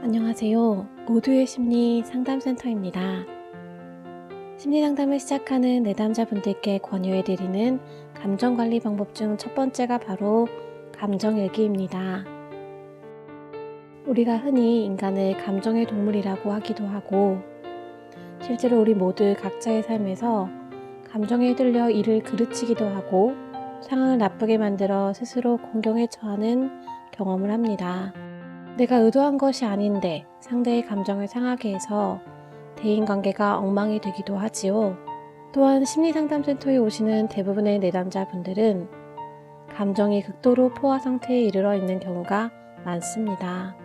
안녕하세요. 모두의 심리 상담센터입니다. 심리 상담을 시작하는 내담자분들께 권유해드리는 감정관리 방법 중 첫 번째가 바로 감정일기입니다. 우리가 흔히 인간을 감정의 동물이라고 하기도 하고, 실제로 우리 모두 각자의 삶에서 감정에 흔들려 일을 그르치기도 하고 상황을 나쁘게 만들어 스스로 공경에 처하는 경험을 합니다. 내가 의도한 것이 아닌데 상대의 감정을 상하게 해서 대인관계가 엉망이 되기도 하지요. 또한 심리상담센터에 오시는 대부분의 내담자분들은 감정이 극도로 포화 상태에 이르러 있는 경우가 많습니다.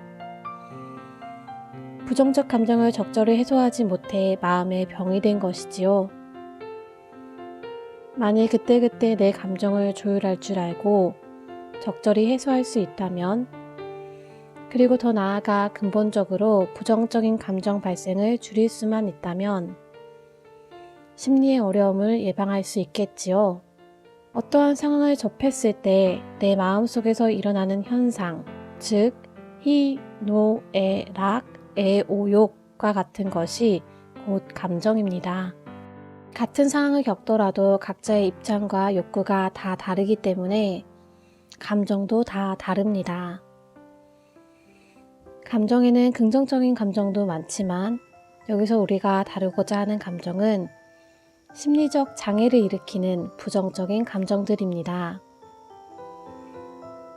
부정적 감정을 적절히 해소하지 못해 마음에 병이 된 것이지요. 만일 그때그때 내 감정을 조율할 줄 알고 적절히 해소할 수 있다면, 그리고 더 나아가 근본적으로 부정적인 감정 발생을 줄일 수만 있다면 심리의 어려움을 예방할 수 있겠지요. 어떠한 상황을 접했을 때 내 마음속에서 일어나는 현상, 즉 희, 노, 애, 락, 애, 오, 욕과 같은 것이 곧 감정입니다. 같은 상황을 겪더라도 각자의 입장과 욕구가 다 다르기 때문에 감정도 다 다릅니다. 감정에는 긍정적인 감정도 많지만 여기서 우리가 다루고자 하는 감정은 심리적 장애를 일으키는 부정적인 감정들입니다.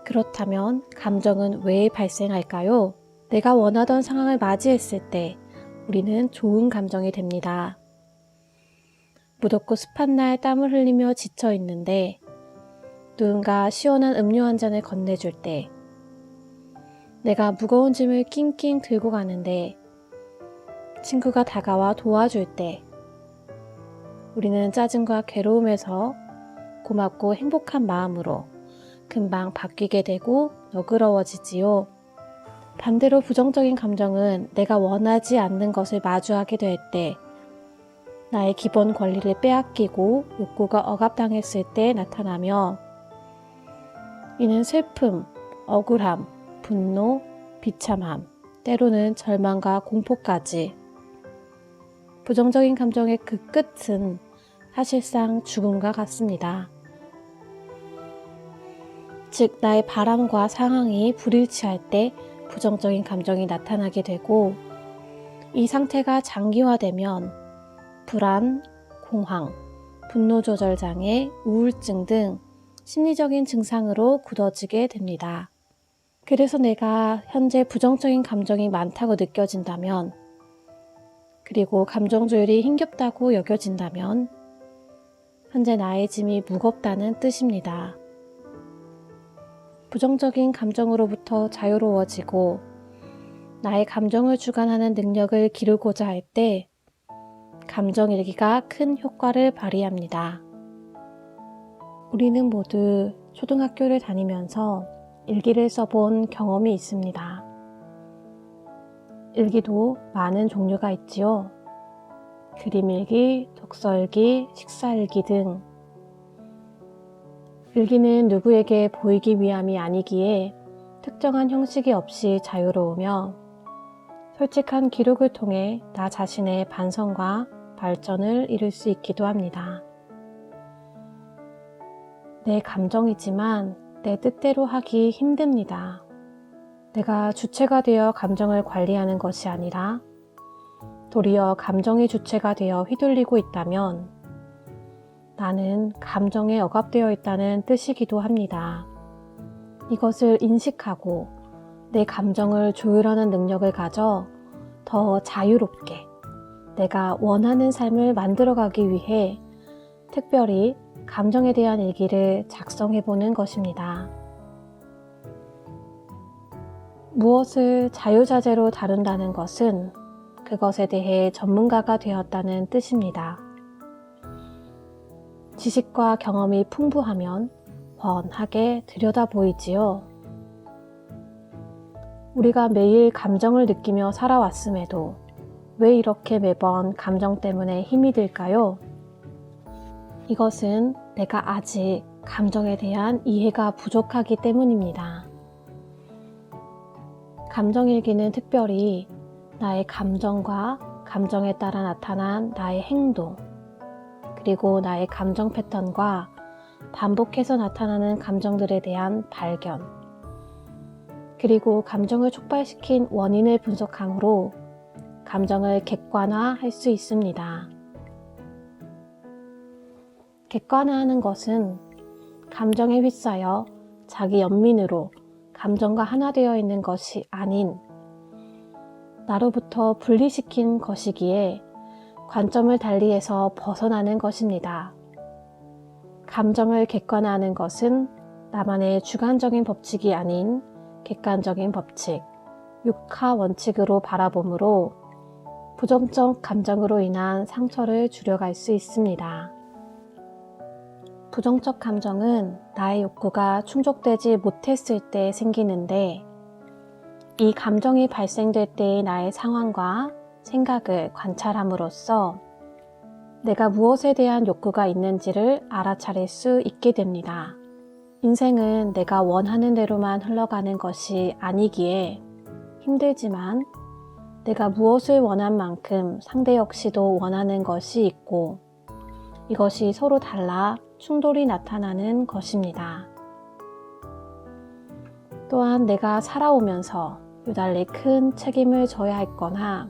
그렇다면 감정은 왜 발생할까요? 내가 원하던 상황을 맞이했을 때 우리는 좋은 감정이 됩니다. 무덥고 습한 날 땀을 흘리며 지쳐 있는데 누군가 시원한 음료 한 잔을 건네줄 때, 내가 무거운 짐을 낑낑 들고 가는데 친구가 다가와 도와줄 때, 우리는 짜증과 괴로움에서 고맙고 행복한 마음으로 금방 바뀌게 되고 너그러워지지요. 반대로 부정적인 감정은 내가 원하지 않는 것을 마주하게 될 때, 나의 기본 권리를 빼앗기고 욕구가 억압당했을 때 나타나며, 이는 슬픔, 억울함, 분노, 비참함, 때로는 절망과 공포까지. 부정적인 감정의 그 끝은 사실상 죽음과 같습니다. 즉, 나의 바람과 상황이 불일치할 때 부정적인 감정이 나타나게 되고, 이 상태가 장기화되면 불안, 공황, 분노 조절 장애, 우울증 등 심리적인 증상으로 굳어지게 됩니다. 그래서 내가 현재 부정적인 감정이 많다고 느껴진다면, 그리고 감정 조율이 힘겹다고 여겨진다면 현재 나의 짐이 무겁다는 뜻입니다. 부정적인 감정으로부터 자유로워지고 나의 감정을 주관하는 능력을 기르고자 할 때 감정일기가 큰 효과를 발휘합니다. 우리는 모두 초등학교를 다니면서 일기를 써본 경험이 있습니다. 일기도 많은 종류가 있지요. 그림일기, 독서일기, 식사일기 등. 일기는 누구에게 보이기 위함이 아니기에 특정한 형식이 없이 자유로우며 솔직한 기록을 통해 나 자신의 반성과 발전을 이룰 수 있기도 합니다. 내 감정이지만 내 뜻대로 하기 힘듭니다. 내가 주체가 되어 감정을 관리하는 것이 아니라 도리어 감정이 주체가 되어 휘둘리고 있다면 나는 감정에 억압되어 있다는 뜻이기도 합니다. 이것을 인식하고 내 감정을 조율하는 능력을 가져 더 자유롭게 내가 원하는 삶을 만들어가기 위해 특별히 감정에 대한 일기를 작성해보는 것입니다. 무엇을 자유자재로 다룬다는 것은 그것에 대해 전문가가 되었다는 뜻입니다. 지식과 경험이 풍부하면 훤하게 들여다보이지요. 우리가 매일 감정을 느끼며 살아왔음에도 왜 이렇게 매번 감정 때문에 힘이 들까요? 이것은 내가 아직 감정에 대한 이해가 부족하기 때문입니다. 감정일기는 특별히 나의 감정과 감정에 따라 나타난 나의 행동, 그리고 나의 감정 패턴과 반복해서 나타나는 감정들에 대한 발견, 그리고 감정을 촉발시킨 원인을 분석함으로 감정을 객관화할 수 있습니다. 객관화하는 것은 감정에 휩싸여 자기 연민으로 감정과 하나 되어 있는 것이 아닌 나로부터 분리시킨 것이기에 관점을 달리해서 벗어나는 것입니다. 감정을 객관화하는 것은 나만의 주관적인 법칙이 아닌 객관적인 법칙, 육하 원칙으로 바라보므로 부정적 감정으로 인한 상처를 줄여갈 수 있습니다. 부정적 감정은 나의 욕구가 충족되지 못했을 때 생기는데 이 감정이 발생될 때의 나의 상황과 생각을 관찰함으로써 내가 무엇에 대한 욕구가 있는지를 알아차릴 수 있게 됩니다. 인생은 내가 원하는 대로만 흘러가는 것이 아니기에 힘들지만 내가 무엇을 원한 만큼 상대 역시도 원하는 것이 있고 이것이 서로 달라 충돌이 나타나는 것입니다. 또한 내가 살아오면서 유달리 큰 책임을 져야 했거나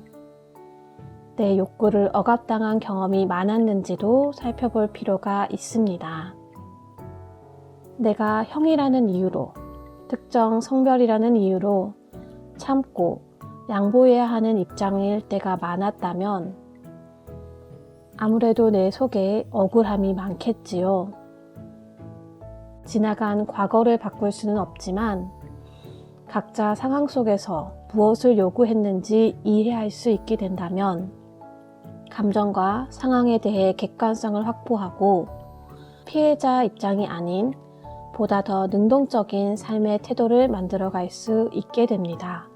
내 욕구를 억압당한 경험이 많았는지도 살펴볼 필요가 있습니다. 내가 형이라는 이유로, 특정 성별이라는 이유로 참고 양보해야 하는 입장일 때가 많았다면 아무래도 내 속에 억울함이 많겠지요. 지나간 과거를 바꿀 수는 없지만 각자 상황 속에서 무엇을 요구했는지 이해할 수 있게 된다면 감정과 상황에 대해 객관성을 확보하고 피해자 입장이 아닌 보다 더 능동적인 삶의 태도를 만들어갈 수 있게 됩니다.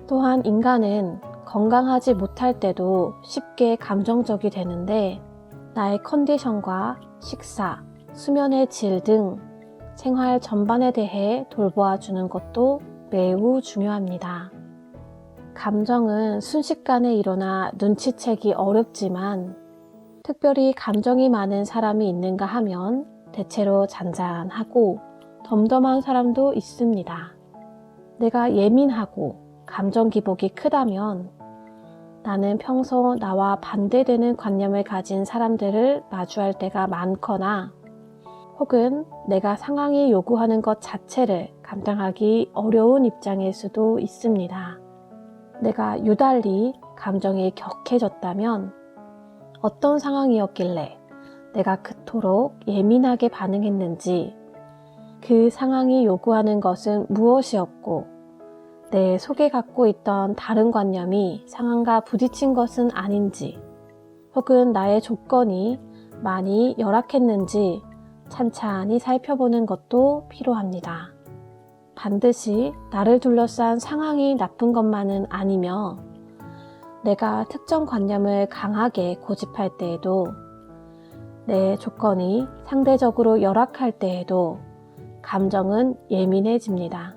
또한 인간은 건강하지 못할 때도 쉽게 감정적이 되는데 나의 컨디션과 식사, 수면의 질 등 생활 전반에 대해 돌보아 주는 것도 매우 중요합니다. 감정은 순식간에 일어나 눈치채기 어렵지만 특별히 감정이 많은 사람이 있는가 하면 대체로 잔잔하고 덤덤한 사람도 있습니다. 내가 예민하고 감정 기복이 크다면 나는 평소 나와 반대되는 관념을 가진 사람들을 마주할 때가 많거나 혹은 내가 상황이 요구하는 것 자체를 감당하기 어려운 입장일 수도 있습니다. 내가 유달리 감정이 격해졌다면 어떤 상황이었길래 내가 그토록 예민하게 반응했는지, 그 상황이 요구하는 것은 무엇이었고 내 속에 갖고 있던 다른 관념이 상황과 부딪힌 것은 아닌지, 혹은 나의 조건이 많이 열악했는지 찬찬히 살펴보는 것도 필요합니다. 반드시 나를 둘러싼 상황이 나쁜 것만은 아니며 내가 특정 관념을 강하게 고집할 때에도 내 조건이 상대적으로 열악할 때에도 감정은 예민해집니다.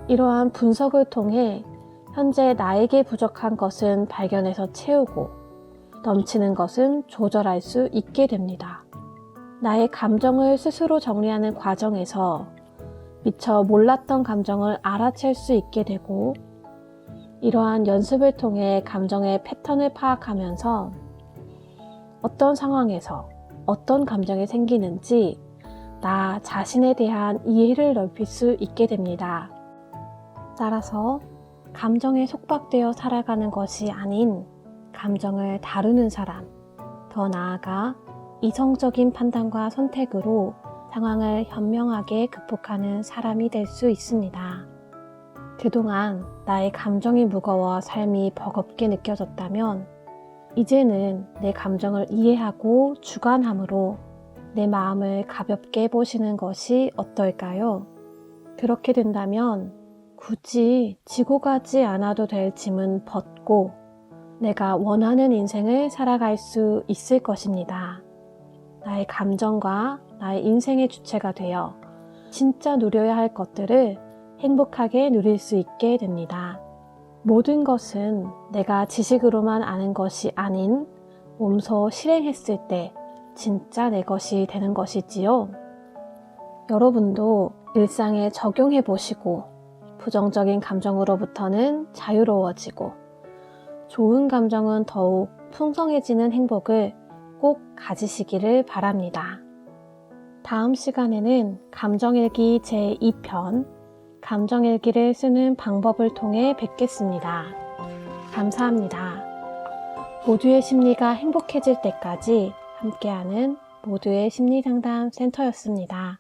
이러한 분석을 통해 현재 나에게 부족한 것은 발견해서 채우고 넘치는 것은 조절할 수 있게 됩니다. 나의 감정을 스스로 정리하는 과정에서 미처 몰랐던 감정을 알아챌 수 있게 되고 이러한 연습을 통해 감정의 패턴을 파악하면서 어떤 상황에서 어떤 감정이 생기는지 나 자신에 대한 이해를 넓힐 수 있게 됩니다. 따라서 감정에 속박되어 살아가는 것이 아닌 감정을 다루는 사람, 더 나아가 이성적인 판단과 선택으로 상황을 현명하게 극복하는 사람이 될 수 있습니다. 그동안 나의 감정이 무거워 삶이 버겁게 느껴졌다면 이제는 내 감정을 이해하고 주관함으로 내 마음을 가볍게 보시는 것이 어떨까요? 그렇게 된다면 굳이 지고 가지 않아도 될 짐은 벗고 내가 원하는 인생을 살아갈 수 있을 것입니다. 나의 감정과 나의 인생의 주체가 되어 진짜 누려야 할 것들을 행복하게 누릴 수 있게 됩니다. 모든 것은 내가 지식으로만 아는 것이 아닌 몸소 실행했을 때 진짜 내 것이 되는 것이지요. 여러분도 일상에 적용해 보시고 부정적인 감정으로부터는 자유로워지고 좋은 감정은 더욱 풍성해지는 행복을 꼭 가지시기를 바랍니다. 다음 시간에는 감정일기 제2편 감정일기를 쓰는 방법을 통해 뵙겠습니다. 감사합니다. 모두의 심리가 행복해질 때까지 함께하는 모두의 심리상담 센터였습니다.